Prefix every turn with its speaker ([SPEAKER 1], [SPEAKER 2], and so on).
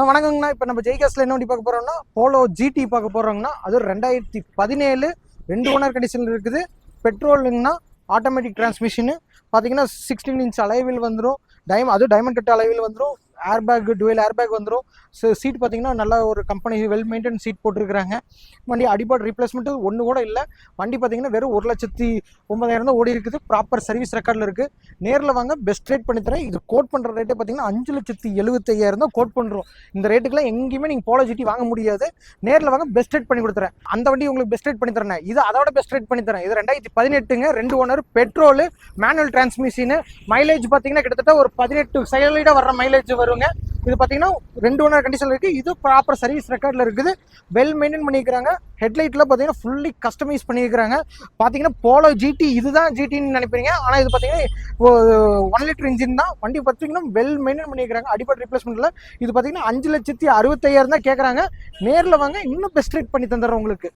[SPEAKER 1] வணக்கங்கண்ணா. இப்போ நம்ம ஜெய்காஸ்ல என்ன வண்டி பார்க்க போறோம்னா போலோ ஜிடி பார்க்க போறோங்கண்ணா. அது 2017 2 ஓனர் கண்டிஷன்ல இருக்குது. பெட்ரோலுங்கண்ணா, ஆட்டோமேட்டிக் டிரான்ஸ்மிஷனு. பார்த்தீங்கன்னா 16 இன்ச் அலைவில் வந்துடும். டைமண்ட் கட் அலைவில் வந்துடும். ஏர்பேக், டுவெல் ஏர்பேக் வந்துடும். சீட் பார்த்தீங்கன்னா நல்ல ஒரு கம்பெனி வெல் மெயின்டைன் சீட் போட்டுருக்காங்க. வண்டி அடிபாடு ரீப்ளேஸ்மெண்ட் ஒன்று கூட இல்லை. வண்டி பார்த்தீங்கன்னா வெறும் 1,09,000 தான் ஓடி இருக்குது. ப்ராப்பர் சர்வீஸ் ரெக்கார்டில் இருக்குது. நேரில் வாங்க, பெஸ்ட் ரேட் பண்ணித்தரேன். இது கோட் பண்ணுற ரேட்டே பார்த்தீங்கன்னா 5,75,000 தான் கோட் பண்ணுறோம். இந்த ரேட்டுக்குலாம் எங்கேயுமே நீங்கள் போலோ ஜிடி வாங்க முடியாது. நேரில் வாங்க, பெஸ்ட் ரேட் பண்ணி கொடுத்துறேன். அந்த வண்டி உங்களுக்கு பெஸ்ட் ரேட் பண்ணி தரேன். இது அதோட பெஸ்ட் ரேட் பண்ணி தரேன். இது 2018ங்க, 2 owner, petrol, manual transmission. Mileage பார்த்தீங்கன்னா கிட்டத்தட்ட ஒரு 18 சைலீடாக வர்ற மைலேஜ் வருங்க. இது பார்த்தீங்கன்னா 2 ஓனர் கண்டிஷனில் இருக்குது. இது ப்ராப்பர் சர்வீஸ் ரெக்கார்டில் இருக்குது. வெல் மெயின்டைன் பண்ணிக்கிறாங்க. ஹெட்லைட்டில் பார்த்தீங்கன்னா ஃபுல்லி கஸ்டமைஸ் பண்ணியிருக்கிறாங்க. பார்த்தீங்கன்னா போலோ ஜிடி இதுதான் ஜிடின்னு நினைப்பீங்க. ஆனால் இது பார்த்தீங்கன்னா 1 லிட்டர் இன்ஜின் தான். வண்டி பார்த்தீங்கன்னா வெல் மெயின்டைன் பண்ணிக்கிறாங்க. அடிப்படை ரீப்ளேஸ்மெண்ட்டில் இது பார்த்தீங்கன்னா 5,65,000 தான் கேட்குறாங்க. நேரில் வாங்க, இன்னும் பெஸ்ட் ரேட் பண்ணி தந்துடுறோம் உங்களுக்கு.